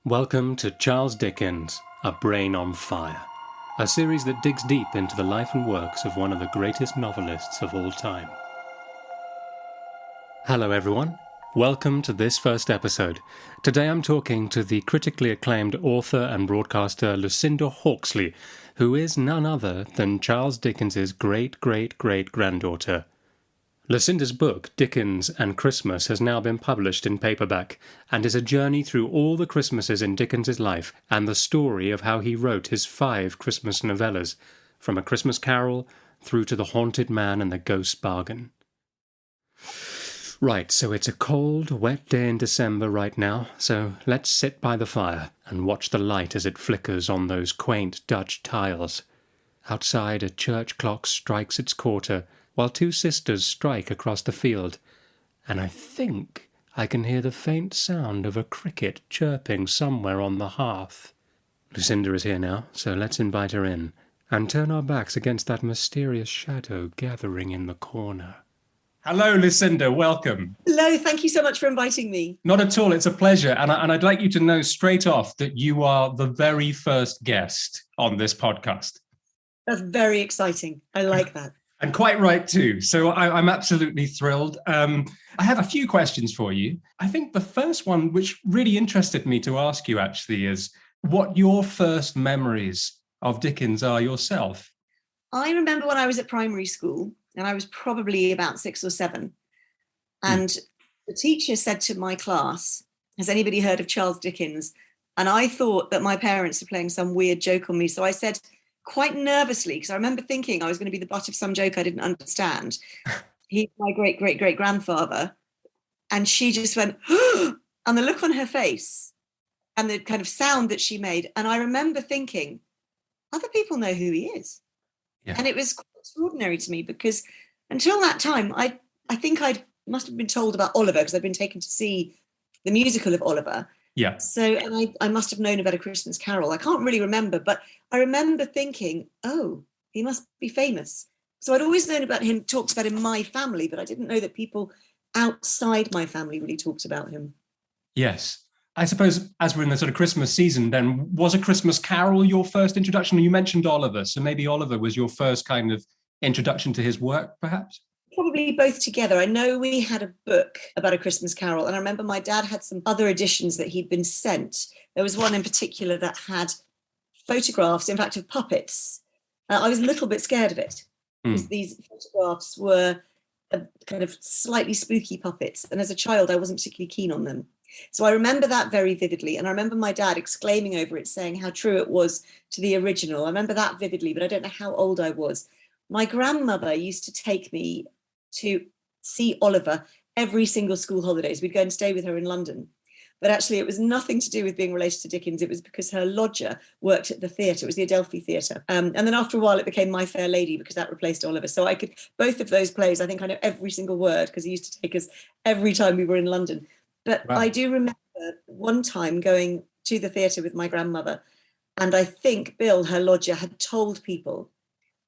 Welcome to Charles Dickens, A Brain on Fire, a series that digs deep into the life and works of one of the greatest novelists of all time. Hello everyone, welcome to this first episode. Today I'm talking to the critically acclaimed author and broadcaster Lucinda Hawksley, who is none other than Charles Dickens's great-great-great-granddaughter. Lucinda's book, Dickens and Christmas, has now been published in paperback and is a journey through all the Christmases in Dickens's life and the story of how he wrote his 5 Christmas novellas, from A Christmas Carol through to The Haunted Man and the Ghost's Bargain. Right, so it's a cold, wet day in December right now, so let's sit by the fire and watch the light as it flickers on those quaint Dutch tiles. Outside, a church clock strikes its quarter, while 2 sisters strike across the field, and I think I can hear the faint sound of a cricket chirping somewhere on the hearth. Lucinda is here now, so let's invite her in, and turn our backs against that mysterious shadow gathering in the corner. Hello, Lucinda, welcome. Hello, thank you so much for inviting me. Not at all, it's a pleasure, and I'd like you to know straight off that you are the very first guest on this podcast. That's very exciting. I like that. And quite right too. So I'm absolutely thrilled. I have a few questions for you. I think the first one, which really interested me to ask you actually, is what your first memories of Dickens are yourself. I remember when I was at primary school, and I was probably about 6 or 7. And the teacher said to my class, "Has anybody heard of Charles Dickens?" And I thought that my parents were playing some weird joke on me. So I said, quite nervously, because I remember thinking I was going to be the butt of some joke I didn't understand, "He's my great-great-great-grandfather." And she just went, and the look on her face and the kind of sound that she made. And I remember thinking, other people know who he is. Yeah. And it was quite extraordinary to me, because until that time, I think I must have been told about Oliver, because I'd been taken to see the musical of Oliver. Yeah. So, and I must have known about A Christmas Carol. I can't really remember, but I remember thinking, oh, he must be famous. So I'd always known about him, talked about in my family, but I didn't know that people outside my family really talked about him. Yes. I suppose as we're in the sort of Christmas season, then was A Christmas Carol your first introduction? You mentioned Oliver, so maybe Oliver was your first kind of introduction to his work, perhaps? Probably both together. I know we had a book about A Christmas Carol, and I remember my dad had some other editions that he'd been sent. There was one in particular that had photographs, in fact, of puppets. I was a little bit scared of it, because these photographs were kind of slightly spooky puppets, and as a child I wasn't particularly keen on them. So I remember that very vividly, and I remember my dad exclaiming over it, saying how true it was to the original. I remember that vividly, but I don't know how old I was. My grandmother used to take me to see Oliver every single school holidays. We'd go and stay with her in London. But actually, it was nothing to do with being related to Dickens. It was because her lodger worked at the theatre. It was the Adelphi Theatre. And then after a while, it became My Fair Lady, because that replaced Oliver. So I could, both of those plays, I think I know every single word, because he used to take us every time we were in London. But wow. I do remember one time going to the theatre with my grandmother, and I think Bill, her lodger, had told people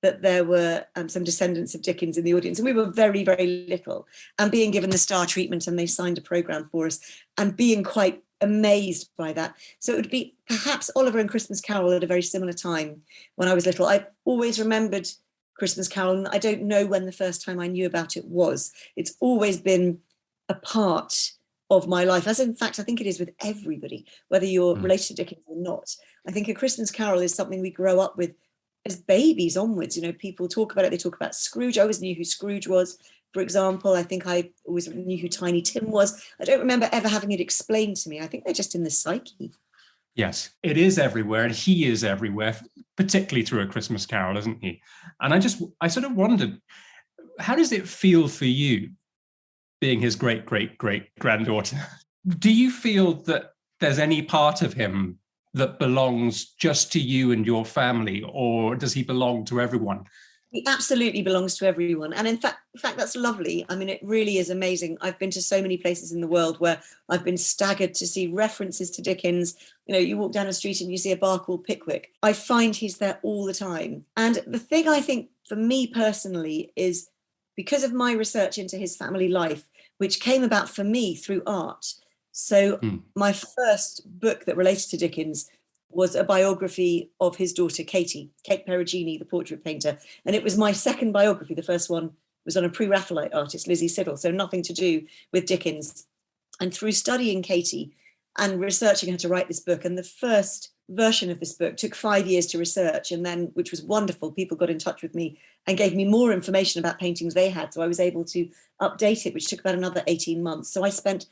that there were some descendants of Dickens in the audience. And we were very, very little, and being given the star treatment, and they signed a programme for us, and being quite amazed by that. So it would be perhaps Oliver and Christmas Carol at a very similar time when I was little. I always remembered Christmas Carol, and I don't know when the first time I knew about it was. It's always been a part of my life, as in fact I think it is with everybody, whether you're related to Dickens or not. I think A Christmas Carol is something we grow up with as babies onwards. You know, people talk about it. They talk about Scrooge. I always knew who Scrooge was, for example. I think I always knew who Tiny Tim was. I don't remember ever having it explained to me. I think they're just in the psyche. Yes, it is everywhere, and he is everywhere, particularly through A Christmas Carol, isn't he? And I sort of wondered, how does it feel for you being his great-great-great-granddaughter? Do you feel that there's any part of him that belongs just to you and your family, or does he belong to everyone? He absolutely belongs to everyone. And in fact, that's lovely. I mean, it really is amazing. I've been to so many places in the world where I've been staggered to see references to Dickens. You know, you walk down a street and you see a bar called Pickwick. I find he's there all the time. And the thing I think for me personally is, because of my research into his family life, which came about for me through art, So Hmm. my first book that related to Dickens was a biography of his daughter, Kate Perugini, the portrait painter. And it was my second biography. The first one was on a pre-Raphaelite artist, Lizzie Siddall, so nothing to do with Dickens. And through studying Katie and researching her to write this book, and the first version of this book took 5 years to research, and then, which was wonderful, people got in touch with me and gave me more information about paintings they had. So I was able to update it, which took about another 18 months. So I spent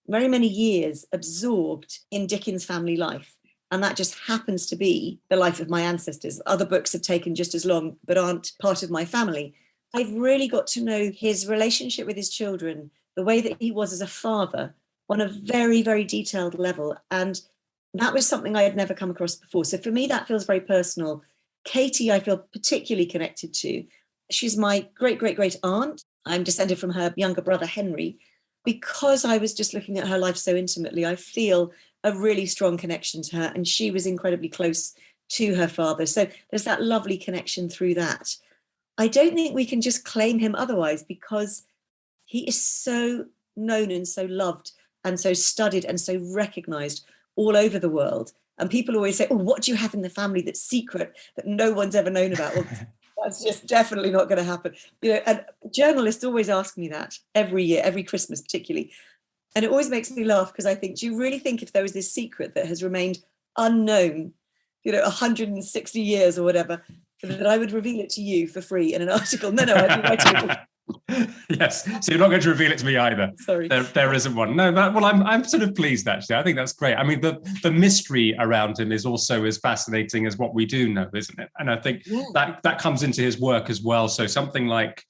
very many years absorbed in Dickens' family life. And that just happens to be the life of my ancestors. Other books have taken just as long, but aren't part of my family. I've really got to know his relationship with his children, the way that he was as a father, on a very, very detailed level. And that was something I had never come across before. So for me, that feels very personal. Katie, I feel particularly connected to. She's my great aunt. I'm descended from her younger brother, Henry. Because I was just looking at her life so intimately, I feel a really strong connection to her. And she was incredibly close to her father. So there's that lovely connection through that. I don't think we can just claim him otherwise, because he is so known and so loved and so studied and so recognized all over the world. And people always say, oh, what do you have in the family that's secret that no one's ever known about? Well, that's just definitely not going to happen. And journalists always ask me that every year, every Christmas particularly. And it always makes me laugh, because I think, do you really think if there was this secret that has remained unknown, 160 years or whatever, that I would reveal it to you for free in an article? No, I'd be writing it. Yes, so you're not going to reveal it to me either. Sorry, there isn't one. No, well, I'm sort of pleased actually. I think that's great. I mean, the mystery around him is also as fascinating as what we do know, isn't it? And I think that comes into his work as well. So something like,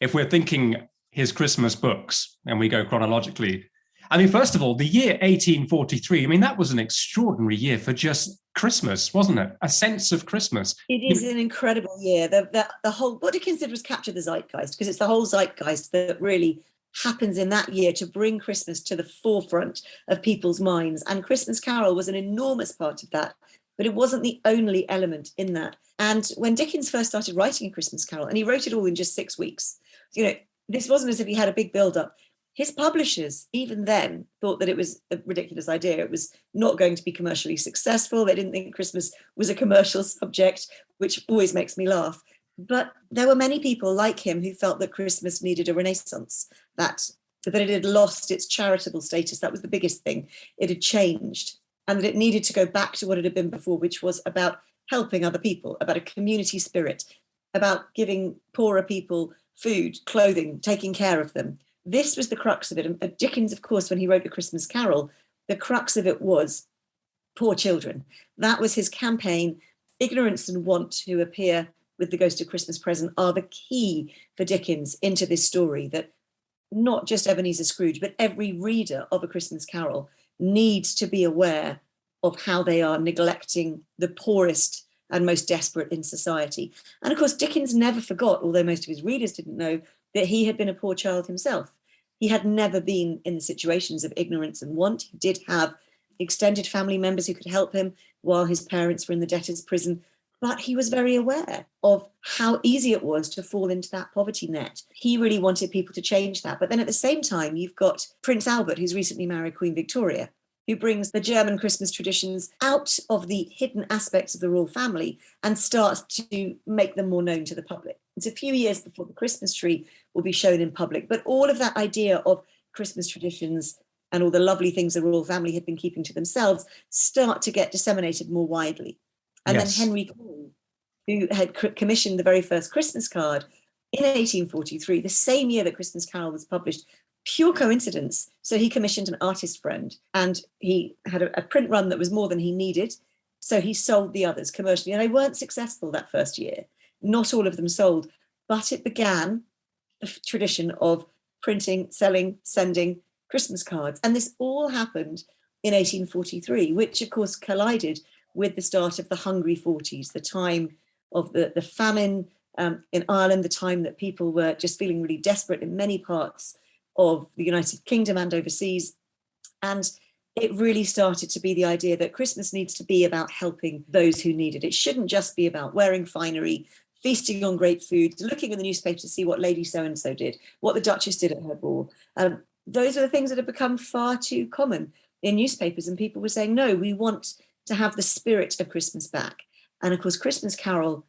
if we're thinking his Christmas books and we go chronologically, I mean, first of all, the year 1843, I mean, that was an extraordinary year for just Christmas, wasn't it? A sense of Christmas. It is an incredible year. The whole, what Dickens did was capture the zeitgeist, because it's the whole zeitgeist that really happens in that year to bring Christmas to the forefront of people's minds. And Christmas Carol was an enormous part of that, but it wasn't the only element in that. And when Dickens first started writing A Christmas Carol, and he wrote it all in just 6 weeks, this wasn't as if he had a big build-up. His publishers, even then, thought that it was a ridiculous idea. It was not going to be commercially successful. They didn't think Christmas was a commercial subject, which always makes me laugh. But there were many people like him who felt that Christmas needed a renaissance, that it had lost its charitable status. That was the biggest thing. It had changed, and that it needed to go back to what it had been before, which was about helping other people, about a community spirit, about giving poorer people food, clothing, taking care of them. This was the crux of it. And Dickens, of course, when he wrote A Christmas Carol, the crux of it was poor children. That was his campaign. Ignorance and want, who appear with the Ghost of Christmas Present, are the key for Dickens into this story, that not just Ebenezer Scrooge, but every reader of A Christmas Carol needs to be aware of how they are neglecting the poorest and most desperate in society. And of course, Dickens never forgot, although most of his readers didn't know, that he had been a poor child himself. He had never been in the situations of ignorance and want. He did have extended family members who could help him while his parents were in the debtor's prison, but he was very aware of how easy it was to fall into that poverty net. He really wanted people to change that. But then at the same time, you've got Prince Albert, who's recently married Queen Victoria, who brings the German Christmas traditions out of the hidden aspects of the royal family and starts to make them more known to the public. It's a few years before the Christmas tree will be shown in public, but all of that idea of Christmas traditions and all the lovely things the royal family had been keeping to themselves start to get disseminated more widely. And then Henry Cole, who had commissioned the very first Christmas card in 1843, the same year that Christmas Carol was published, pure coincidence. So he commissioned an artist friend, and he had a print run that was more than he needed. So he sold the others commercially, and they weren't successful that first year. Not all of them sold, but it began the tradition of printing, selling, sending Christmas cards. And this all happened in 1843, which of course collided with the start of the Hungry 40s, the time of the famine in Ireland, the time that people were just feeling really desperate in many parts of the United Kingdom and overseas. And it really started to be the idea that Christmas needs to be about helping those who need it. It shouldn't just be about wearing finery, feasting on great food, looking in the newspaper to see what Lady So-and-so did, what the Duchess did at her ball. those are the things that have become far too common in newspapers. And people were saying, no, we want to have the spirit of Christmas back. And of course, Christmas Carol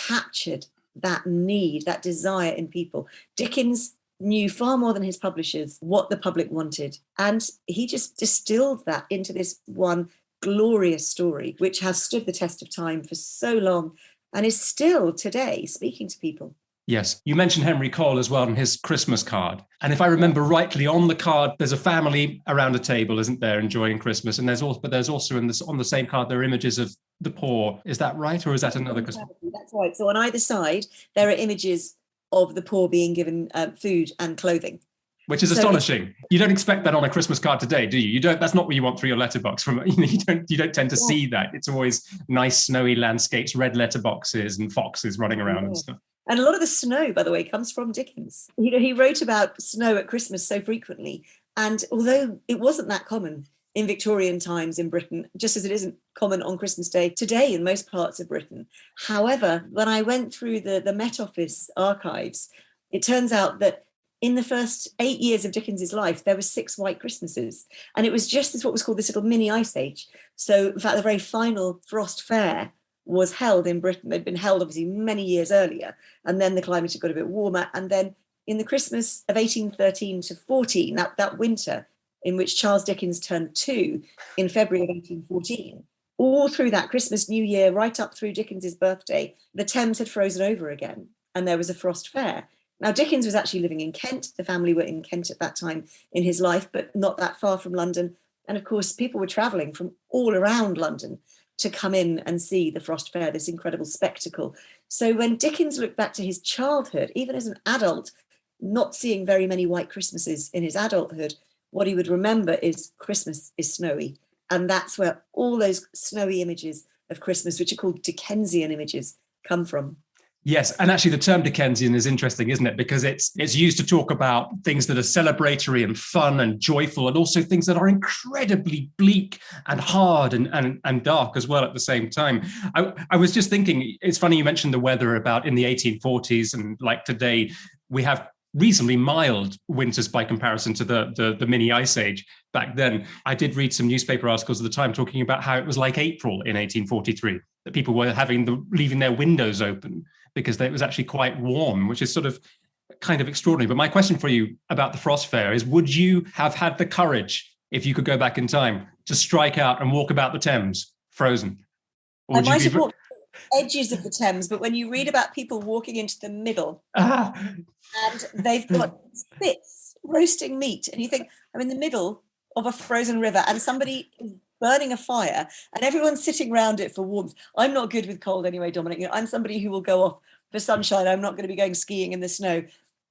captured that need, that desire in people. Dickens knew far more than his publishers what the public wanted. And he just distilled that into this one glorious story, which has stood the test of time for so long and is still today speaking to people. Yes, you mentioned Henry Cole as well in his Christmas card. And if I remember rightly, on the card, there's a family around a table, isn't there, enjoying Christmas? And there's also on the same card, there are images of the poor. Is that right? Or is that another Christmas? That's right. So on either side, there are images of the poor being given food and clothing. Which is astonishing. You don't expect that on a Christmas card today, do you? You don't. That's not what you want through your letterbox. You don't tend to see that. It's always nice snowy landscapes, red letterboxes, and foxes running around and stuff. And a lot of the snow, by the way, comes from Dickens. He wrote about snow at Christmas so frequently. And although it wasn't that common in Victorian times in Britain, just as it isn't common on Christmas Day today in most parts of Britain. However, when I went through the Met Office archives, it turns out that in the first 8 years of Dickens's life, there were 6 white Christmases. And it was just as what was called this little mini ice age. So in fact, the very final Frost Fair was held in Britain. They'd been held obviously many years earlier. And then the climate had got a bit warmer. And then in the Christmas of 1813 to 14, that winter in which Charles Dickens turned 2 in February of 1814, all through that Christmas, New Year, right up through Dickens's birthday, the Thames had frozen over again. And there was a Frost Fair. Now, Dickens was actually living in Kent. The family were in Kent at that time in his life, but not that far from London. And of course, people were travelling from all around London to come in and see the Frost Fair, this incredible spectacle. So when Dickens looked back to his childhood, even as an adult, not seeing very many white Christmases in his adulthood, what he would remember is Christmas is snowy. And that's where all those snowy images of Christmas, which are called Dickensian images, come from. Yes, and actually the term Dickensian is interesting, isn't it? Because it's used to talk about things that are celebratory and fun and joyful, and also things that are incredibly bleak and hard and dark as well at the same time. I was just thinking, it's funny you mentioned the weather about in the 1840s, and like today, we have reasonably mild winters by comparison to the mini ice age back then. I did read some newspaper articles at the time talking about how it was like April in 1843, that people were leaving their windows open because it was actually quite warm, which is sort of kind of extraordinary. But my question for you about the Frost Fair is, would you have had the courage, if you could go back in time, to strike out and walk about the Thames frozen? I might have walked the edges of the Thames, but when you read about people walking into the middle and they've got spits roasting meat, and you think, I'm in the middle of a frozen river and somebody is burning a fire and everyone's sitting around it for warmth. I'm not good with cold anyway, Dominic. I'm somebody who will go off for sunshine. I'm not going to be going skiing in the snow.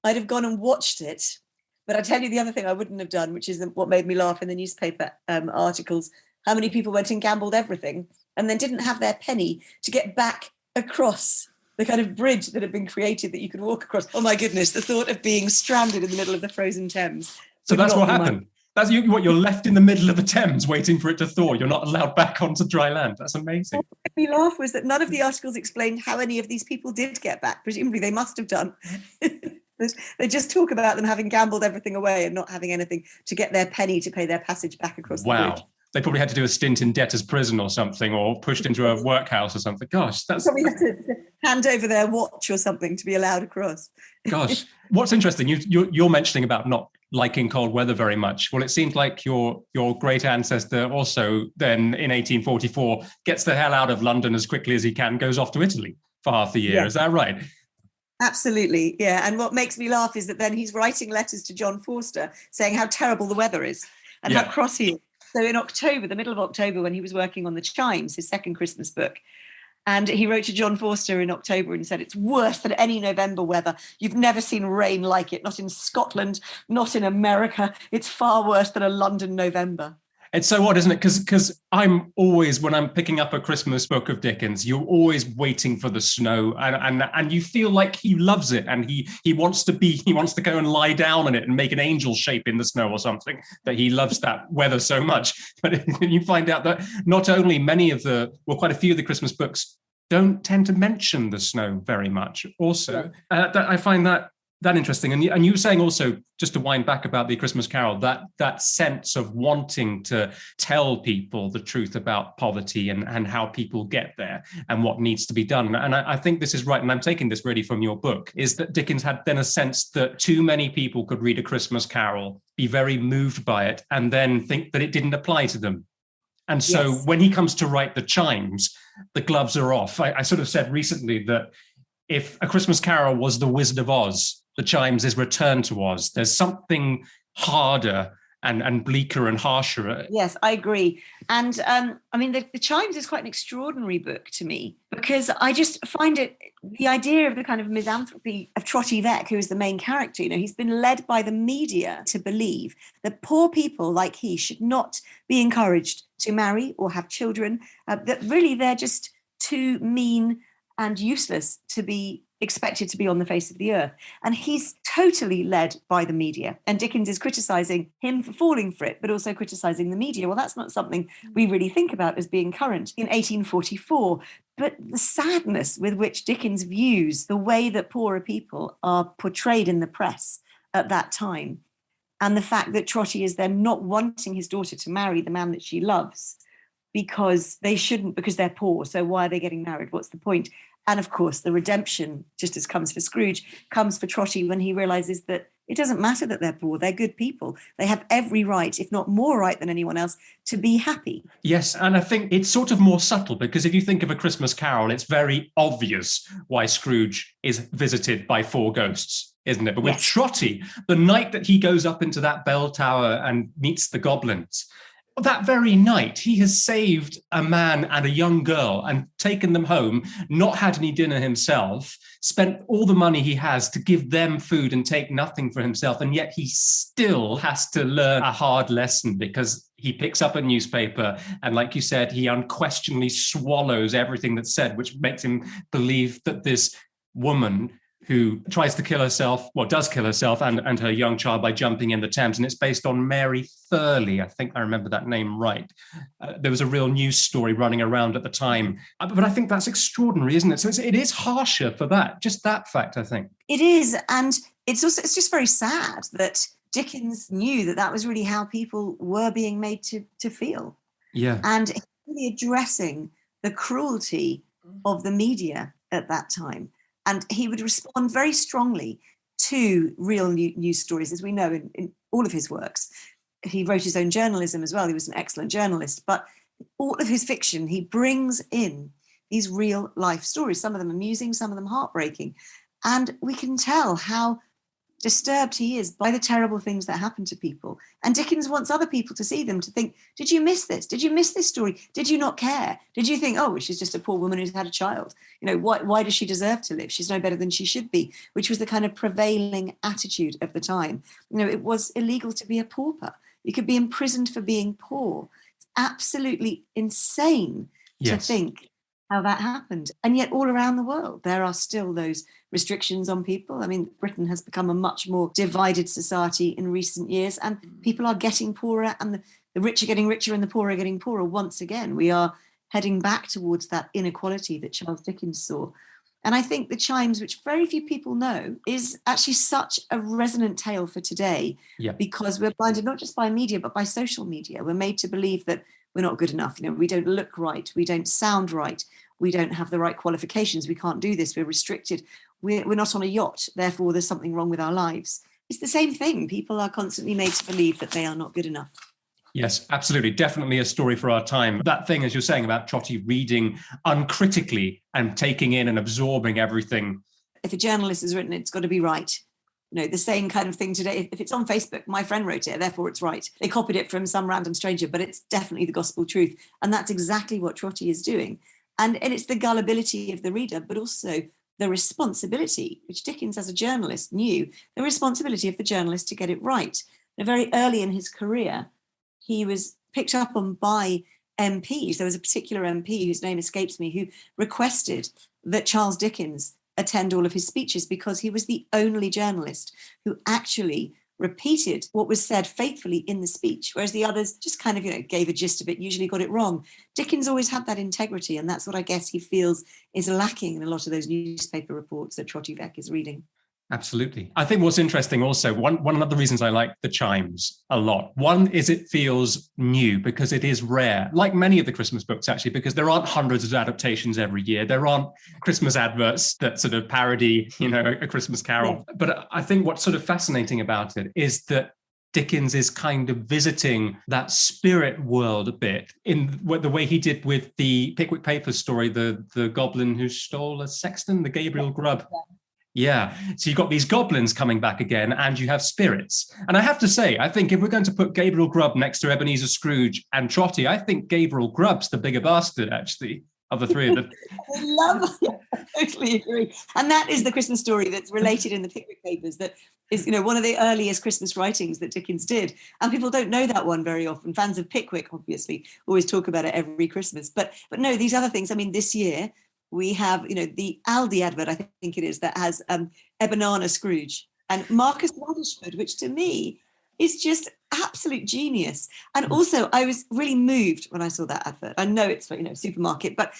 I'd have gone and watched it. But I tell you the other thing I wouldn't have done, which is what made me laugh in the newspaper articles, how many people went and gambled everything and then didn't have their penny to get back across the kind of bridge that had been created that you could walk across. Oh my goodness, the thought of being stranded in the middle of the frozen Thames. So that's what happened. That's you're left in the middle of the Thames waiting for it to thaw. You're not allowed back onto dry land. That's amazing. What made me laugh was that none of the articles explained how any of these people did get back. Presumably they must have done. They just talk about them having gambled everything away and not having anything to get their penny to pay their passage back across the bridge. They probably had to do a stint in debtor's prison or something, or pushed into a workhouse or something. Gosh, that's... Probably had to hand over their watch or something to be allowed across. Gosh, what's interesting, you're mentioning about not liking cold weather very much. Well, it seems like your great ancestor also then in 1844 gets the hell out of London as quickly as he can, goes off to Italy for half the year. Yeah. Is that right? Absolutely, yeah. And what makes me laugh is that then he's writing letters to John Forster saying how terrible the weather is and how cross he is. So in October, the middle of October, when he was working on The Chimes, his second Christmas book, and he wrote to John Forster in October and said, it's worse than any November weather. You've never seen rain like it, not in Scotland, not in America. It's far worse than a London November. It's so odd, isn't it? Because I'm always, when I'm picking up a Christmas book of Dickens, you're always waiting for the snow, and you feel like he loves it, and he wants to go and lie down in it and make an angel shape in the snow or something, that he loves that weather so much. But you find out that not only quite a few of the Christmas books don't tend to mention the snow very much. Also, I find that that interesting. And you were saying also, just to wind back about the Christmas Carol, that sense of wanting to tell people the truth about poverty and how people get there and what needs to be done. And I think this is right, and I'm taking this really from your book, is that Dickens had then a sense that too many people could read A Christmas Carol, be very moved by it, and then think that it didn't apply to them. And so when he comes to write the chimes, the gloves are off. I sort of said recently that if A Christmas Carol was The Wizard of Oz, the chimes is Return to Oz. There's something harder and bleaker and harsher. Yes, I agree. And I mean, the Chimes is quite an extraordinary book to me, because I just find it, the idea of the kind of misanthropy of Trotty Veck, who is the main character, he's been led by the media to believe that poor people like he should not be encouraged to marry or have children, that really they're just too mean and useless to be expected to be on the face of the earth. And he's totally led by the media. And Dickens is criticising him for falling for it, but also criticising the media. Well, that's not something we really think about as being current in 1844. But the sadness with which Dickens views the way that poorer people are portrayed in the press at that time, and the fact that Trotty is then not wanting his daughter to marry the man that she loves because they shouldn't, because they're poor. So why are they getting married? What's the point? And of course, the redemption, just as comes for Scrooge, comes for Trotty when he realizes that it doesn't matter that they're poor. They're good people. They have every right, if not more right than anyone else, to be happy. Yes, and I think it's sort of more subtle, because if you think of A Christmas Carol, it's very obvious why Scrooge is visited by 4 ghosts, isn't it? But with Trotty, the night that he goes up into that bell tower and meets the goblins, that very night, he has saved a man and a young girl and taken them home, not had any dinner himself, spent all the money he has to give them food and take nothing for himself. And yet he still has to learn a hard lesson, because he picks up a newspaper and, like you said, he unquestionably swallows everything that's said, which makes him believe that this woman who tries to kill herself, well, does kill herself and her young child by jumping in the Thames. And it's based on Mary Thurley. I think I remember that name right. There was a real news story running around at the time. But I think that's extraordinary, isn't it? So it is harsher for that, just that fact, I think. It is. And it's just very sad that Dickens knew that was really how people were being made to feel. Yeah. And really addressing the cruelty of the media at that time. And he would respond very strongly to real news stories, as we know in all of his works. He wrote his own journalism as well. He was an excellent journalist. But all of his fiction, he brings in these real life stories, some of them amusing, some of them heartbreaking. And we can tell how disturbed he is by the terrible things that happen to people. And Dickens wants other people to see them, to think, did you miss this? Did you miss this story? Did you not care? Did you think, oh, she's just a poor woman who's had a child? Why does she deserve to live? She's no better than she should be, which was the kind of prevailing attitude of the time. It was illegal to be a pauper. You could be imprisoned for being poor. It's absolutely insane to think how that happened. And yet all around the world, there are still those restrictions on people. I mean, Britain has become a much more divided society in recent years, and people are getting poorer, and the rich are getting richer and the poor are getting poorer once again. We are heading back towards that inequality that Charles Dickens saw. And I think The Chimes, which very few people know, is actually such a resonant tale for today, because we're blinded not just by media, but by social media. We're made to believe that we're not good enough. We don't look right. We don't sound right. We don't have the right qualifications. We can't do this. We're restricted. We're not on a yacht. Therefore, there's something wrong with our lives. It's the same thing. People are constantly made to believe that they are not good enough. Yes, absolutely. Definitely a story for our time. That thing, as you're saying, about Trotty reading uncritically and taking in and absorbing everything. If a journalist has written it, it's got to be right. The same kind of thing today. If it's on Facebook, my friend wrote it, therefore it's right. They copied it from some random stranger, but it's definitely the gospel truth. And that's exactly what Trotty is doing. And it's the gullibility of the reader, but also the responsibility, which Dickens as a journalist knew, the responsibility of the journalist to get it right. Very early in his career, he was picked up on by MPs. There was a particular MP whose name escapes me, who requested that Charles Dickens attend all of his speeches, because he was the only journalist who actually repeated what was said faithfully in the speech, whereas the others just kind of, gave a gist of it, usually got it wrong. Dickens always had that integrity, and that's what I guess he feels is lacking in a lot of those newspaper reports that Trotty Veck is reading. Absolutely. I think what's interesting also, one of the reasons I like the chimes a lot, one is it feels new because it is rare, like many of the Christmas books, actually, because there aren't hundreds of adaptations every year. There aren't Christmas adverts that sort of parody, a Christmas Carol. Yeah. But I think what's sort of fascinating about it is that Dickens is kind of visiting that spirit world a bit in the way he did with the Pickwick Papers story, the goblin who stole a sexton, the Gabriel Grubb. Yeah, so you've got these goblins coming back again, and you have spirits. And I have to say, I think if we're going to put Gabriel Grubb next to Ebenezer Scrooge and Trotty, I think Gabriel Grubb's the bigger bastard, actually, of the three of them. I love it. I totally agree. And that is the Christmas story that's related in the Pickwick Papers, that is, one of the earliest Christmas writings that Dickens did. And people don't know that one very often. Fans of Pickwick, obviously, always talk about it every Christmas. But no, these other things, I mean, this year, we have, the Aldi advert, I think it is, that has Ebenana Scrooge and Marcus Radishford, which to me is just absolute genius. And also, I was really moved when I saw that advert. I know it's for, supermarket, but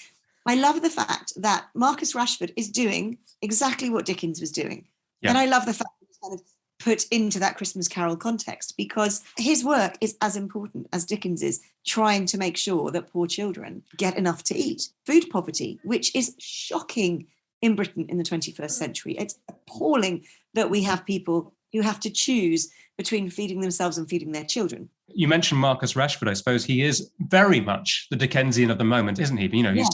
I love the fact that Marcus Rashford is doing exactly what Dickens was doing. Yeah. And I love the fact that it's kind of put into that Christmas Carol context, because his work is as important as Dickens is trying to make sure that poor children get enough to eat. Food poverty, which is shocking in Britain in the 21st century. It's appalling that we have people who have to choose between feeding themselves and feeding their children. You mentioned Marcus Rashford. I suppose he is very much the Dickensian of the moment, isn't he? He's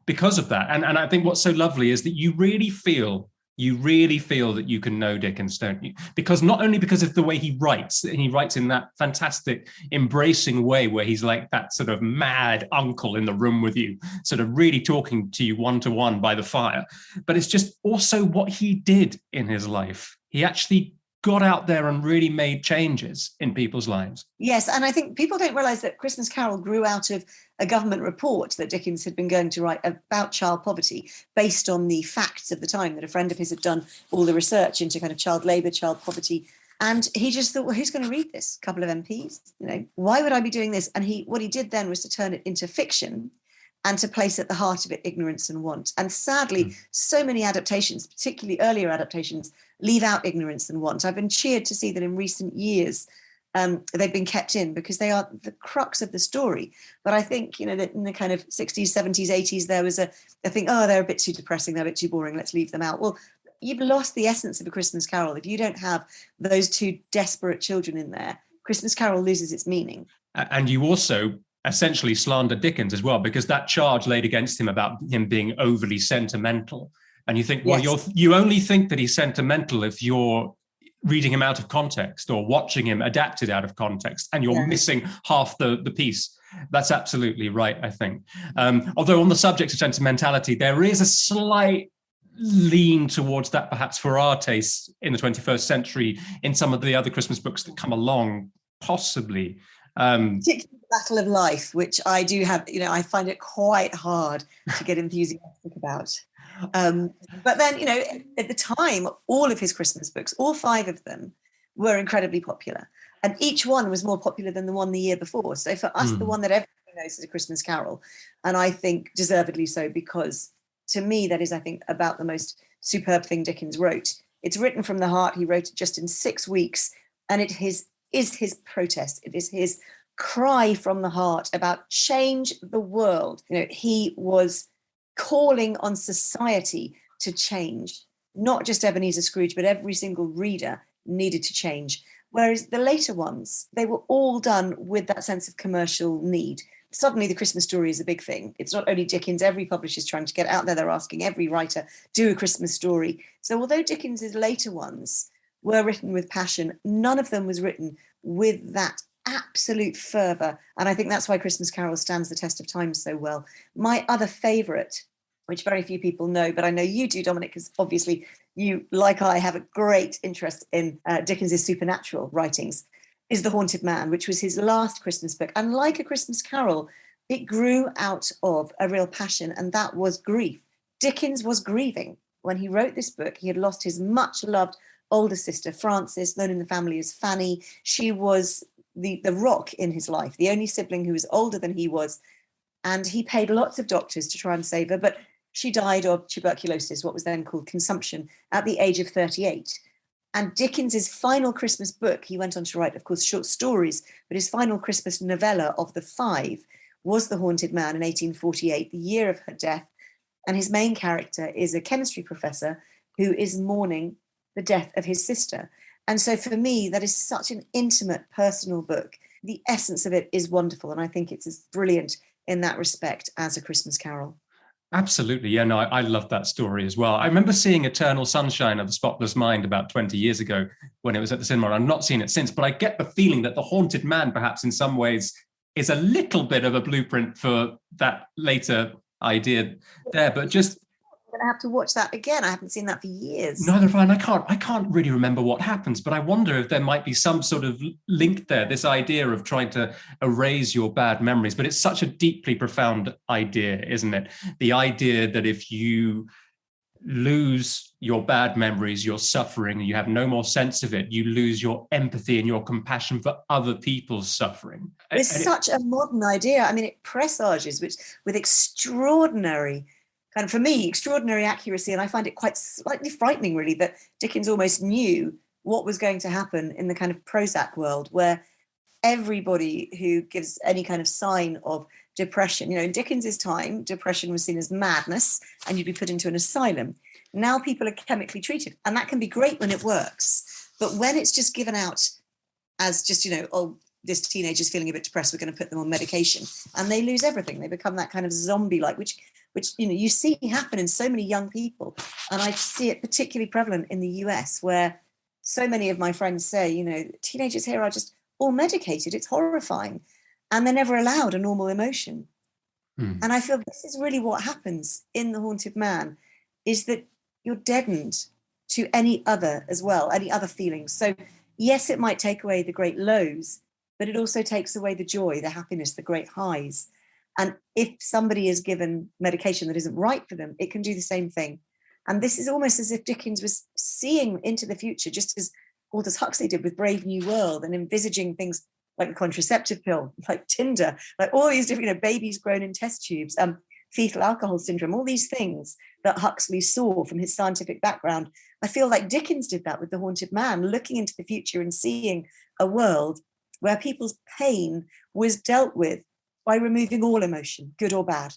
because of that. And I think what's so lovely is that you really feel that you can know Dickens, don't you? Because not only because of the way he writes, and he writes in that fantastic, embracing way where he's like that sort of mad uncle in the room with you, sort of really talking to you one-to-one by the fire, but it's just also what he did in his life. He actually got out there and really made changes in people's lives. Yes, and I think people don't realise that Christmas Carol grew out of a government report that Dickens had been going to write about child poverty based on the facts of the time, that a friend of his had done all the research into kind of child labour, child poverty. And he just thought, well, who's going to read this? A couple of MPs? Why would I be doing this? And what he did then was to turn it into fiction and to place at the heart of it ignorance and want. And sadly, so many adaptations, particularly earlier adaptations, leave out ignorance and want. I've been cheered to see that in recent years, they've been kept in because they are the crux of the story. But I think, that in the kind of 60s, 70s, 80s, there was a thing, they're a bit too depressing, they're a bit too boring, let's leave them out. Well, you've lost the essence of A Christmas Carol. If you don't have those two desperate children in there, Christmas Carol loses its meaning. And you also essentially slander Dickens as well, because that charge laid against him about him being overly sentimental. And you think, well, yes, you only think that he's sentimental if you're reading him out of context or watching him adapted out of context, and you're missing half the piece. That's absolutely right, I think. Although on the subject of sentimentality, there is a slight lean towards that, perhaps for our tastes in the 21st century, in some of the other Christmas books that come along, possibly. Particularly the Battle of Life, which I do have, I find it quite hard to get enthusiastic about. But then, at the time, all of his Christmas books, all 5 of them, were incredibly popular. And each one was more popular than the one the year before. So for us, the one that everyone knows is A Christmas Carol. And I think deservedly so, because to me, that is, I think, about the most superb thing Dickens wrote. It's written from the heart. He wrote it just in 6 weeks. And it is his protest. It is his cry from the heart about change the world. He was calling on society to change. Not just Ebenezer Scrooge, but every single reader needed to change. Whereas the later ones, they were all done with that sense of commercial need. Suddenly the Christmas story is a big thing. It's not only Dickens, every publisher is trying to get out there. They're asking every writer, do a Christmas story. So although Dickens's later ones were written with passion, none of them was written with that absolute fervour. And I think that's why Christmas Carol stands the test of time so well. My other favourite, which very few people know, but I know you do, Dominic, because obviously you, like I, have a great interest in Dickens's supernatural writings, is The Haunted Man, which was his last Christmas book. And like A Christmas Carol, it grew out of a real passion, and that was grief. Dickens was grieving. When he wrote this book, he had lost his much-loved older sister, Frances, known in the family as Fanny. She was the rock in his life, the only sibling who was older than he was. And he paid lots of doctors to try and save her. But She died of tuberculosis, what was then called consumption, at the age of 38. And Dickens's final Christmas book, he went on to write, of course, short stories, but his final Christmas novella of the 5 was The Haunted Man in 1848, the year of her death. And his main character is a chemistry professor who is mourning the death of his sister. And so for me, that is such an intimate, personal book. The essence of it is wonderful. And I think it's as brilliant in that respect as A Christmas Carol. Absolutely. Yeah, no, I love that story as well. I remember seeing Eternal Sunshine of the Spotless Mind about 20 years ago when it was at the cinema. I've not seen it since, but I get the feeling that The Haunted Man, perhaps in some ways, is a little bit of a blueprint for that later idea there. But just I'm going to have to watch that again. I haven't seen that for years. Neither have I. And I can't really remember what happens, but I wonder if there might be some sort of link there, this idea of trying to erase your bad memories. But it's such a deeply profound idea, isn't it? The idea that if you lose your bad memories, your suffering, and you have no more sense of it, you lose your empathy and your compassion for other people's suffering. It's such a modern idea. I mean, it presages with extraordinary kind of, for me, extraordinary accuracy. And I find it quite slightly frightening, really, that Dickens almost knew what was going to happen in the kind of Prozac world, where everybody who gives any kind of sign of depression, in Dickens's time, depression was seen as madness and you'd be put into an asylum. Now people are chemically treated, and that can be great when it works. But when it's just given out as just, oh, this teenager's feeling a bit depressed, we're going to put them on medication, and they lose everything. They become that kind of zombie-like, which you see happen in so many young people. And I see it particularly prevalent in the US, where so many of my friends say, teenagers here are just all medicated. It's horrifying. And they're never allowed a normal emotion. And I feel this is really what happens in The Haunted Man, is that you're deadened to any other as well, any other feelings. So yes, it might take away the great lows, but it also takes away the joy, the happiness, the great highs. And if somebody is given medication that isn't right for them, it can do the same thing. And this is almost as if Dickens was seeing into the future, just as Aldous Huxley did with Brave New World, and envisaging things like the contraceptive pill, like Tinder, like all these different, babies grown in test tubes, fetal alcohol syndrome, all these things that Huxley saw from his scientific background. I feel like Dickens did that with The Haunted Man, looking into the future and seeing a world where people's pain was dealt with by removing all emotion, good or bad.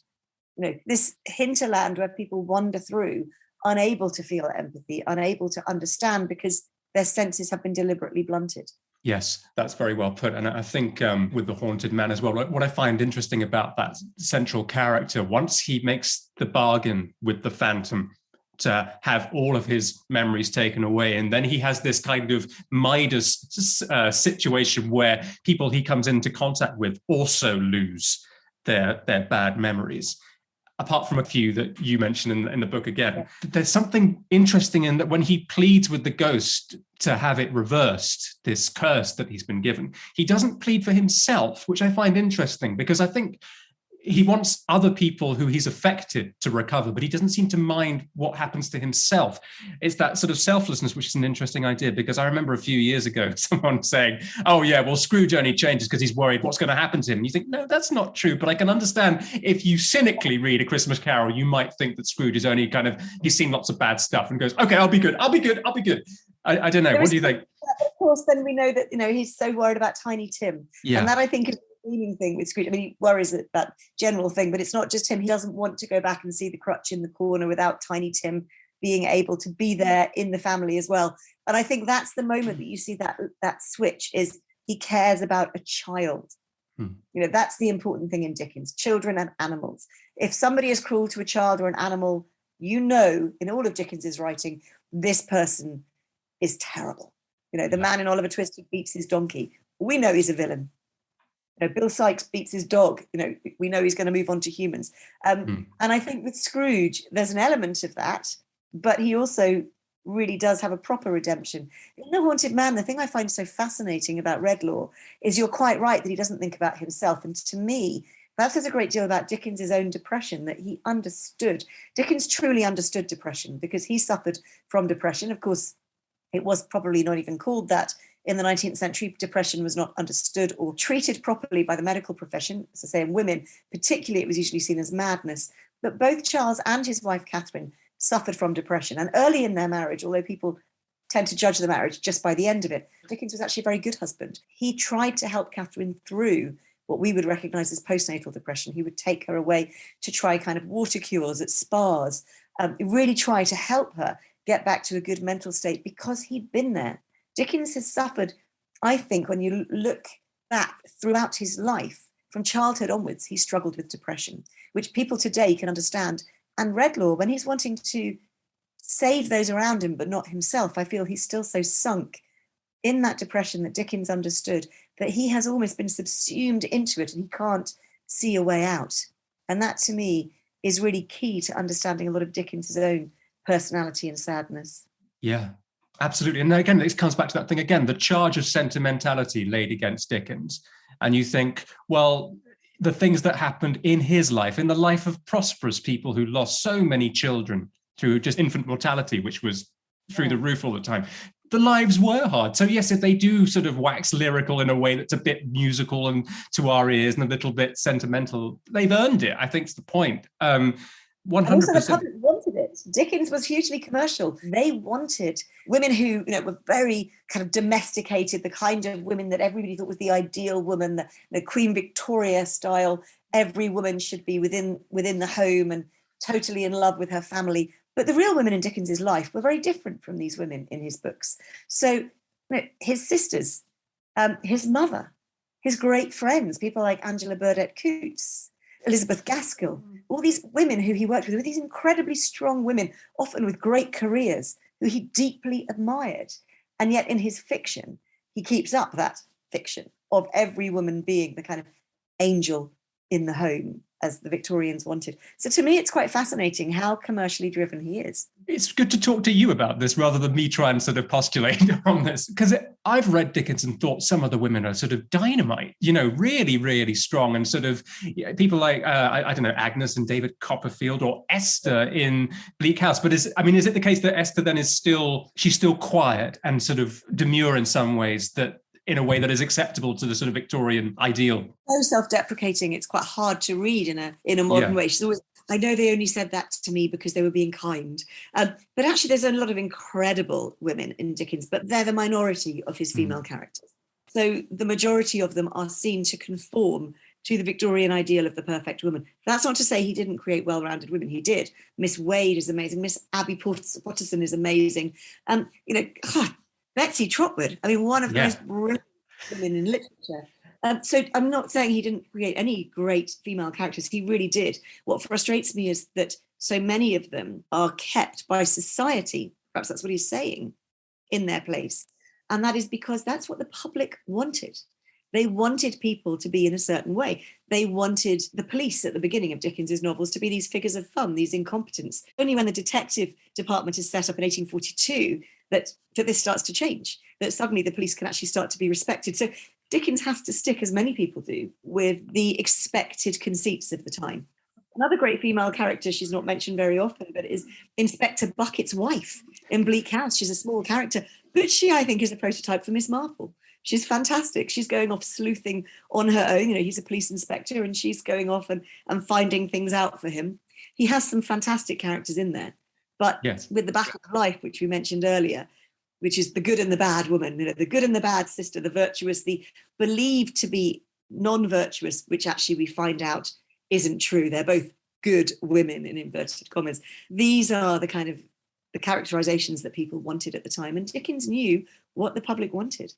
This hinterland where people wander through, unable to feel empathy, unable to understand because their senses have been deliberately blunted. Yes, that's very well put. And I think with The Haunted Man as well, what I find interesting about that central character, once he makes the bargain with the Phantom to have all of his memories taken away, and then he has this kind of Midas situation where people he comes into contact with also lose their bad memories. Apart from a few that you mentioned in the book again, there's something interesting in that when he pleads with the ghost to have it reversed, this curse that he's been given, he doesn't plead for himself, which I find interesting, because I think he wants other people who he's affected to recover, but he doesn't seem to mind what happens to himself. It's that sort of selflessness, which is an interesting idea, because I remember a few years ago, someone saying, oh yeah, well, Scrooge only changes because he's worried what's going to happen to him. And you think, no, that's not true. But I can understand if you cynically read A Christmas Carol, you might think that Scrooge is only he's seen lots of bad stuff and goes, okay, I'll be good. I don't know. What do you think? Of course, then we know that, he's so worried about Tiny Tim. Yeah. And that, I think, is thing with Scrooge. I mean, he worries at that general thing, but it's not just him. He doesn't want to go back and see the crutch in the corner without Tiny Tim being able to be there in the family as well. And I think that's the moment that you see that switch, is he cares about a child. That's the important thing in Dickens, children and animals. If somebody is cruel to a child or an animal, in all of Dickens's writing, this person is terrible. The man in Oliver Twist who beats his donkey, we know he's a villain. Bill Sikes beats his dog. We know he's going to move on to humans. And I think with Scrooge, there's an element of that, but he also really does have a proper redemption. In The Haunted Man, the thing I find so fascinating about Redlaw is you're quite right that he doesn't think about himself. And to me, that says a great deal about Dickens's own depression, that he understood. Dickens truly understood depression because he suffered from depression. Of course, it was probably not even called that. In the 19th century, depression was not understood or treated properly by the medical profession. As I say, in women, particularly, it was usually seen as madness. But both Charles and his wife, Catherine, suffered from depression. And early in their marriage, although people tend to judge the marriage just by the end of it, Dickens was actually a very good husband. He tried to help Catherine through what we would recognise as postnatal depression. He would take her away to try kind of water cures at spas, really try to help her get back to a good mental state because he'd been there. Dickens has suffered, I think, when you look back throughout his life, from childhood onwards, he struggled with depression, which people today can understand. And Redlaw, when he's wanting to save those around him, but not himself, I feel he's still so sunk in that depression that Dickens understood that he has almost been subsumed into it and he can't see a way out. And that, to me, is really key to understanding a lot of Dickens' own personality and sadness. Yeah, absolutely. And again, this comes back to that thing again, the charge of sentimentality laid against Dickens. And you think, well, the things that happened in his life, in the life of prosperous people who lost so many children through just infant mortality, which was through the roof all the time, the lives were hard. So yes, if they do sort of wax lyrical in a way that's a bit musical and to our ears and a little bit sentimental, they've earned it. I think it's the point. 100%. And also the public wanted it. Dickens was hugely commercial. They wanted women who, were very kind of domesticated, the kind of women that everybody thought was the ideal woman, the Queen Victoria style. Every woman should be within the home and totally in love with her family. But the real women in Dickens's life were very different from these women in his books. So his sisters, his mother, his great friends, people like Angela Burdett Coutts, Elizabeth Gaskell, all these women who he worked with, were these incredibly strong women, often with great careers, who he deeply admired. And yet in his fiction, he keeps up that fiction of every woman being the kind of angel in the home, as the Victorians wanted. So to me, it's quite fascinating how commercially driven he is. It's good to talk to you about this rather than me try and sort of postulate on this, because I've read Dickens and thought some of the women are sort of dynamite, really, really strong. And sort of people like, I don't know, Agnes and David Copperfield or Esther in Bleak House. But is it the case that Esther then she's still quiet and sort of demure in some ways, that in a way that is acceptable to the sort of Victorian ideal? So self-deprecating, it's quite hard to read in a modern way. She's always, I know they only said that to me because they were being kind. But actually, there's a lot of incredible women in Dickens, but they're the minority of his female characters. So the majority of them are seen to conform to the Victorian ideal of the perfect woman. That's not to say he didn't create well-rounded women. He did. Miss Wade is amazing. Miss Abby Potterson is amazing. Betsy Trotwood, one of the most brilliant women in literature. So I'm not saying he didn't create any great female characters. He really did. What frustrates me is that so many of them are kept by society, perhaps that's what he's saying, in their place. And that is because that's what the public wanted. They wanted people to be in a certain way. They wanted the police at the beginning of Dickens's novels to be these figures of fun, these incompetents. Only when the detective department is set up in 1842 that this starts to change, that suddenly the police can actually start to be respected. So Dickens has to stick, as many people do, with the expected conceits of the time. Another great female character, she's not mentioned very often, but is Inspector Bucket's wife in Bleak House. She's a small character, but she, I think, is a prototype for Miss Marple. She's fantastic. She's going off sleuthing on her own. He's a police inspector and she's going off and finding things out for him. He has some fantastic characters in there. But with the battle of life, which we mentioned earlier, which is the good and the bad woman, the good and the bad sister, the virtuous, the believed to be non-virtuous, which actually we find out isn't true. They're both good women in inverted commas. These are the kind of the characterizations that people wanted at the time. And Dickens knew what the public wanted.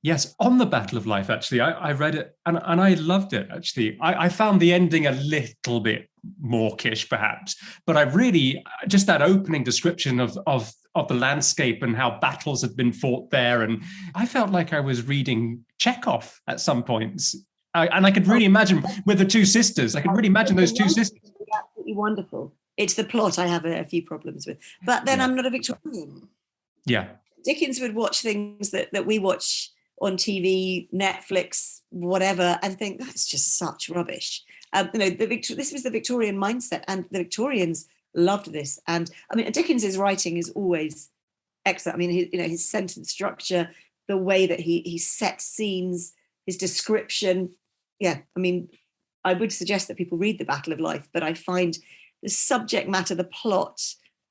Yes, on the Battle of Life, actually, I read it and I loved it, actually. I found the ending a little bit mawkish, perhaps, but I really, just that opening description of the landscape and how battles had been fought there, and I felt like I was reading Chekhov at some points. And I could really imagine with the two sisters, I could really imagine those two sisters. Absolutely wonderful. It's the plot I have a few problems with. But then I'm not a Victorian. Yeah. Dickens would watch things that we watch on TV, Netflix, whatever, and think that's just such rubbish. This was the Victorian mindset, and the Victorians loved this. And Dickens's writing is always excellent. His sentence structure, the way that he sets scenes, his description. Yeah, I would suggest that people read The Battle of Life, but I find the subject matter, the plot,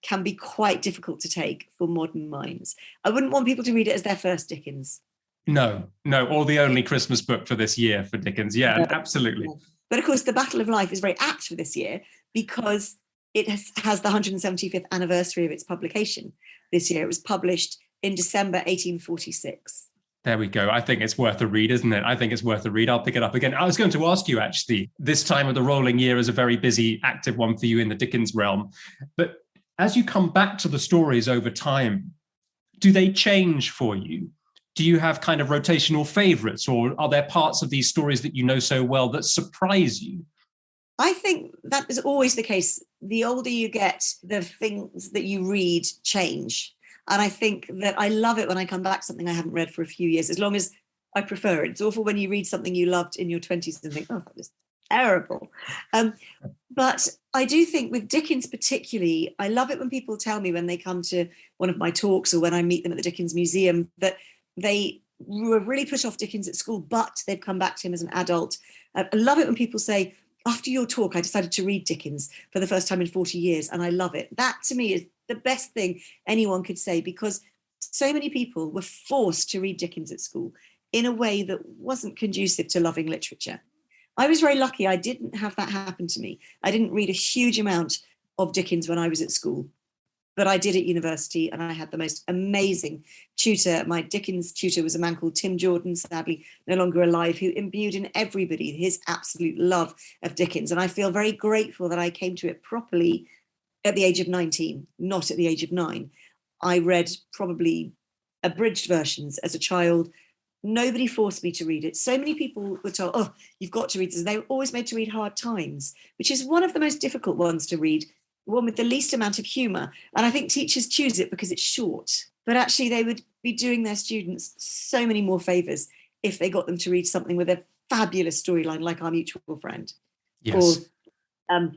can be quite difficult to take for modern minds. I wouldn't want people to read it as their first Dickens. No, or the only Christmas book for this year for Dickens. Yeah, no, absolutely. No. But of course, The Battle of Life is very apt for this year because it has the 175th anniversary of its publication this year. It was published in December 1846. There we go. I think it's worth a read, isn't it? I think it's worth a read. I'll pick it up again. I was going to ask you, actually, this time of the rolling year is a very busy, active one for you in the Dickens realm. But as you come back to the stories over time, do they change for you? Do you have kind of rotational favorites, or are there parts of these stories that you know so well that surprise you? I think that is always the case. The older you get, the things that you read change. And I think that I love it when I come back to something I haven't read for a few years, as long as I prefer it. It's awful when you read something you loved in your 20s and think, oh, that was terrible. But I do think with Dickens particularly, I love it when people tell me when they come to one of my talks or when I meet them at the Dickens Museum that they were really put off Dickens at school, but they've come back to him as an adult. I love it when people say, after your talk, I decided to read Dickens for the first time in 40 years, and I love it. That, to me, is the best thing anyone could say, because so many people were forced to read Dickens at school in a way that wasn't conducive to loving literature. I was very lucky. I didn't have that happen to me. I didn't read a huge amount of Dickens when I was at school, but I did at university, and I had the most amazing tutor. My Dickens tutor was a man called Tim Jordan, sadly no longer alive, who imbued in everybody his absolute love of Dickens. And I feel very grateful that I came to it properly at the age of 19, not at the age of 9. I read probably abridged versions as a child. Nobody forced me to read it. So many people were told, oh, you've got to read this. They were always made to read Hard Times, which is one of the most difficult ones to read, one with the least amount of humour. And I think teachers choose it because it's short. But actually, they would be doing their students so many more favours if they got them to read something with a fabulous storyline like Our Mutual Friend. Yes. Or,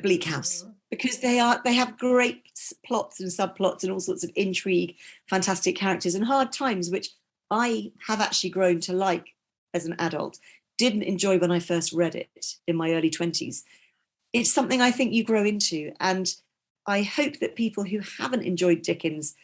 Bleak House. Because they have great plots and subplots and all sorts of intrigue, fantastic characters, and Hard Times, which I have actually grown to like as an adult, didn't enjoy when I first read it in my early 20s. It's something I think you grow into. And I hope that people who haven't enjoyed Dickens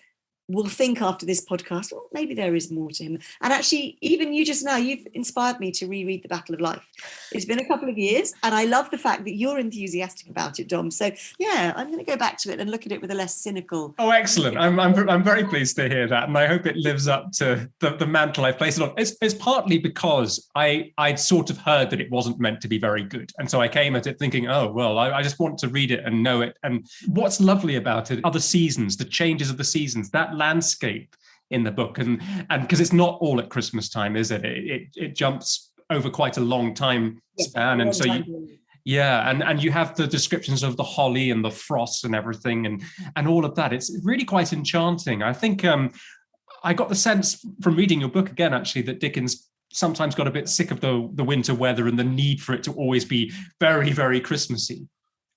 will think after this podcast, well, maybe there is more to him. And actually, even you just now, you've inspired me to reread The Battle of Life. It's been a couple of years, and I love the fact that you're enthusiastic about it, Dom. So, yeah, I'm going to go back to it and look at it with a less cynical... Oh, excellent. I'm very pleased to hear that, and I hope it lives up to the mantle I've placed it on. It's partly because I'd sort of heard that it wasn't meant to be very good, and so I came at it thinking, oh, well, I just want to read it and know it. And what's lovely about it are the seasons, the changes of the seasons, that landscape in the book, and because it's not all at Christmas time, is it? It jumps over quite a long time span, and so and you have the descriptions of the holly and the frost and everything, and all of that. It's really quite enchanting. I think I got the sense from reading your book again, actually, that Dickens sometimes got a bit sick of the winter weather and the need for it to always be very, very Christmassy,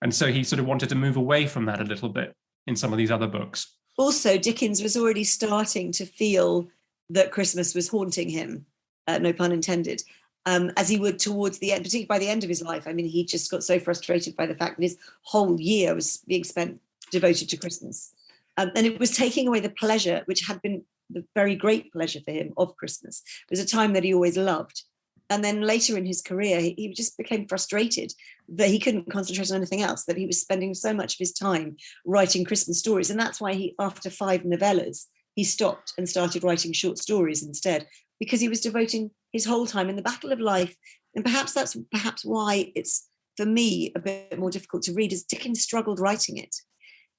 and so he sort of wanted to move away from that a little bit in some of these other books. Also, Dickens was already starting to feel that Christmas was haunting him, no pun intended, as he would towards the end, particularly by the end of his life. I mean, he just got so frustrated by the fact that his whole year was being spent devoted to Christmas. And it was taking away the pleasure, which had been the very great pleasure for him of Christmas. It was a time that he always loved. And then later in his career, he just became frustrated that he couldn't concentrate on anything else, that he was spending so much of his time writing Christmas stories. And that's why after 5 novellas, he stopped and started writing short stories instead, because he was devoting his whole time in The Battle of Life. And that's why it's, for me, a bit more difficult to read, as Dickens struggled writing it.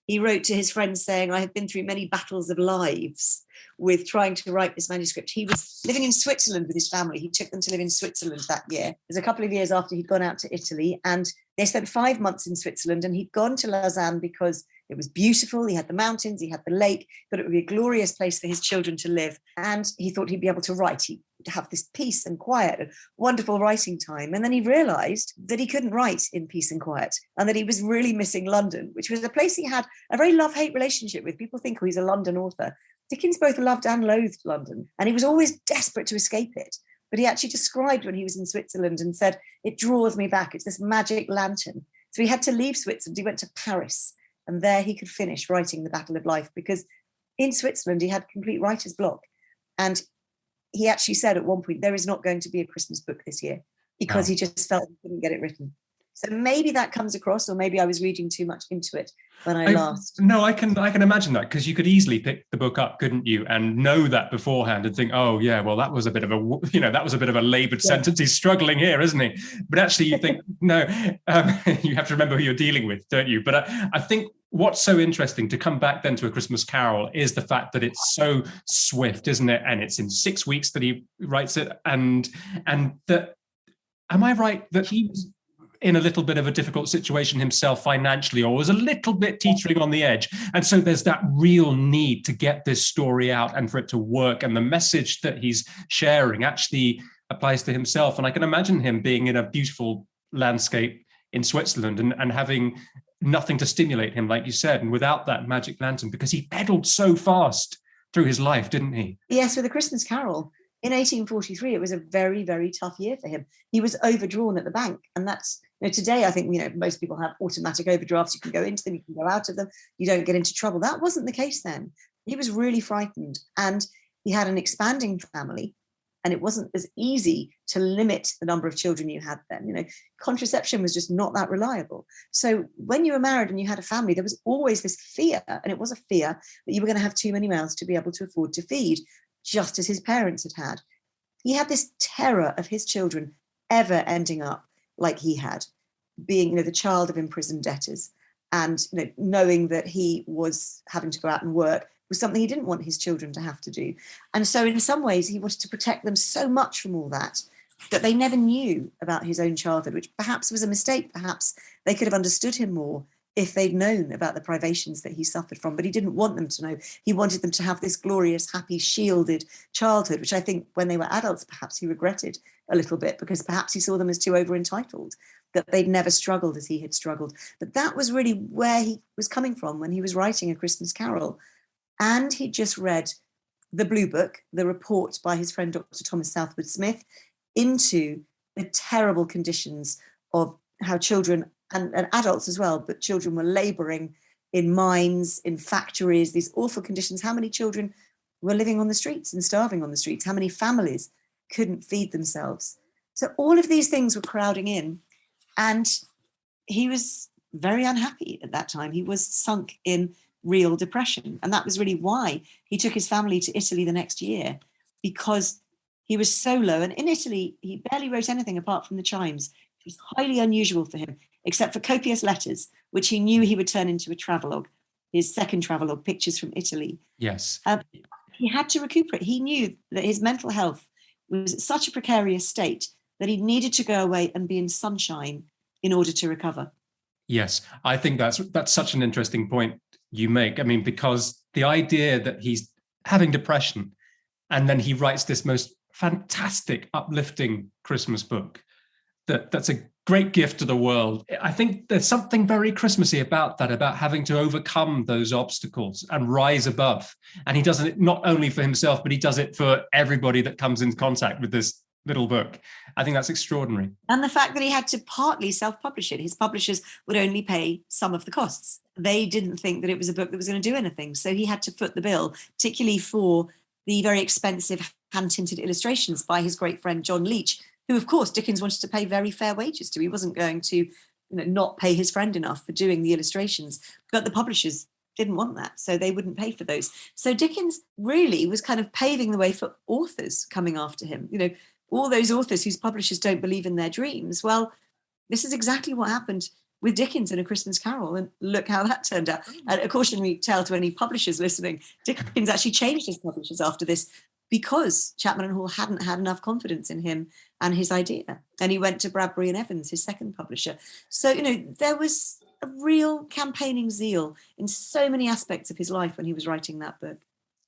He wrote to his friends saying, I have been through many battles of lives with trying to write this manuscript. He was living in Switzerland with his family. He took them to live in Switzerland that year. It was a couple of years after he'd gone out to Italy, and they spent 5 months in Switzerland, and he'd gone to Lausanne because it was beautiful. He had the mountains, he had the lake, thought it would be a glorious place for his children to live. And he thought he'd be able to write. He'd have this peace and quiet, and wonderful writing time. And then he realised that he couldn't write in peace and quiet, and that he was really missing London, which was a place he had a very love-hate relationship with. People think, oh, he's a London author. Dickens both loved and loathed London, and he was always desperate to escape it. But he actually described when he was in Switzerland and said, it draws me back. It's this magic lantern. So he had to leave Switzerland. He went to Paris, and there he could finish writing The Battle of Life, because in Switzerland he had complete writer's block. And he actually said at one point, there is not going to be a Christmas book this year, because he just felt he couldn't get it written. So maybe that comes across, or maybe I was reading too much into it when I last. No, I can imagine that, because you could easily pick the book up, couldn't you, and know that beforehand and think, oh yeah, well that was a bit of a laboured sentence. He's struggling here, isn't he? But actually, you think no, you have to remember who you're dealing with, don't you? But I think what's so interesting, to come back then to A Christmas Carol, is the fact that it's so swift, isn't it? And it's in 6 weeks that he writes it, and that, am I right that he was in a little bit of a difficult situation himself financially, or was a little bit teetering on the edge? And so there's that real need to get this story out and for it to work. And the message that he's sharing actually applies to himself. And I can imagine him being in a beautiful landscape in Switzerland and having nothing to stimulate him, like you said, and without that magic lantern, because he pedaled so fast through his life, didn't he? Yes, with A Christmas Carol. In 1843, it was a very, very tough year for him. He was overdrawn at the bank. And that's, today, I think, most people have automatic overdrafts. You can go into them, you can go out of them. You don't get into trouble. That wasn't the case then. He was really frightened. And he had an expanding family. And it wasn't as easy to limit the number of children you had then. Contraception was just not that reliable. So when you were married and you had a family, there was always this fear. And it was a fear that you were going to have too many mouths to be able to afford to feed, just as his parents had had. He had this terror of his children ever ending up like he had, being, the child of imprisoned debtors, and knowing that he was having to go out and work was something he didn't want his children to have to do. And so in some ways he wanted to protect them so much from all that they never knew about his own childhood, which perhaps was a mistake. Perhaps they could have understood him more if they'd known about the privations that he suffered from, but he didn't want them to know. He wanted them to have this glorious, happy, shielded childhood, which I think when they were adults, perhaps he regretted a little bit, because perhaps he saw them as too over-entitled, that they'd never struggled as he had struggled. But that was really where he was coming from when he was writing A Christmas Carol. And he just read the Blue Book, the report by his friend Dr. Thomas Southwood Smith, into the terrible conditions of how children and adults as well, but children were labouring in mines, in factories, these awful conditions. How many children were living on the streets and starving on the streets? How many families couldn't feed themselves? So all of these things were crowding in, and he was very unhappy at that time. He was sunk in real depression. And that was really why he took his family to Italy the next year, because he was so low. And in Italy, he barely wrote anything apart from the chimes. It was highly unusual for him, except for copious letters, which he knew he would turn into a travelogue, his second travelogue, Pictures from Italy. Yes. He had to recuperate. He knew that his mental health was at such a precarious state that he needed to go away and be in sunshine in order to recover. Yes, I think that's such an interesting point you make. I mean, because the idea that he's having depression and then he writes this most fantastic, uplifting Christmas book, that's a great gift to the world. I think there's something very Christmassy about that, about having to overcome those obstacles and rise above. And he does it not only for himself, but he does it for everybody that comes in contact with this little book. I think that's extraordinary. And the fact that he had to partly self-publish it. His publishers would only pay some of the costs. They didn't think that it was a book that was going to do anything. So he had to foot the bill, particularly for the very expensive hand-tinted illustrations by his great friend John Leach, who, of course, Dickens wanted to pay very fair wages to. He wasn't going to not pay his friend enough for doing the illustrations. But the publishers didn't want that, so they wouldn't pay for those. So Dickens really was kind of paving the way for authors coming after him. All those authors whose publishers don't believe in their dreams. Well, this is exactly what happened with Dickens in A Christmas Carol, and look how that turned out. And a cautionary tale to any publishers listening, Dickens actually changed his publishers after this because Chapman and Hall hadn't had enough confidence in him and his idea. And he went to Bradbury and Evans, his second publisher. So, there was a real campaigning zeal in so many aspects of his life when he was writing that book.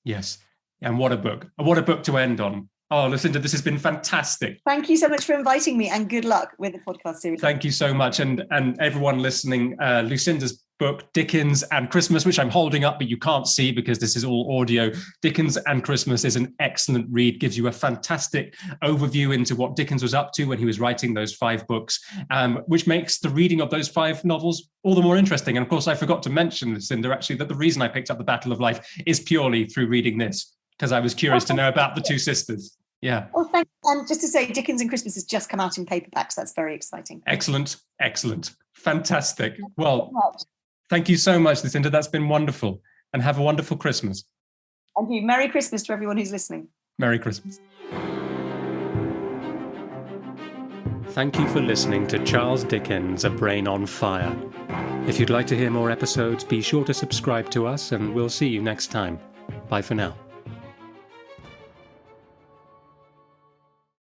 Yes. And what a book. What a book to end on. Oh, Lucinda, this has been fantastic. Thank you so much for inviting me, and good luck with the podcast series. Thank you so much. And everyone listening, Lucinda's book, Dickens and Christmas, which I'm holding up, but you can't see because this is all audio. Dickens and Christmas is an excellent read, gives you a fantastic overview into what Dickens was up to when he was writing those 5 books, which makes the reading of those 5 novels all the more interesting. And of course, I forgot to mention, Lucinda, actually, that the reason I picked up The Battle of Life is purely through reading this, because I was curious to know about the 2 sisters. Yeah. Oh, thank you. And just to say, Dickens and Christmas has just come out in paperback, so that's very exciting. Excellent. Fantastic. Well, thank you so much, Lucinda. That's been wonderful. And have a wonderful Christmas. And you. Merry Christmas to everyone who's listening. Merry Christmas. Thank you for listening to Charles Dickens, A Brain on Fire. If you'd like to hear more episodes, be sure to subscribe to us, and we'll see you next time. Bye for now.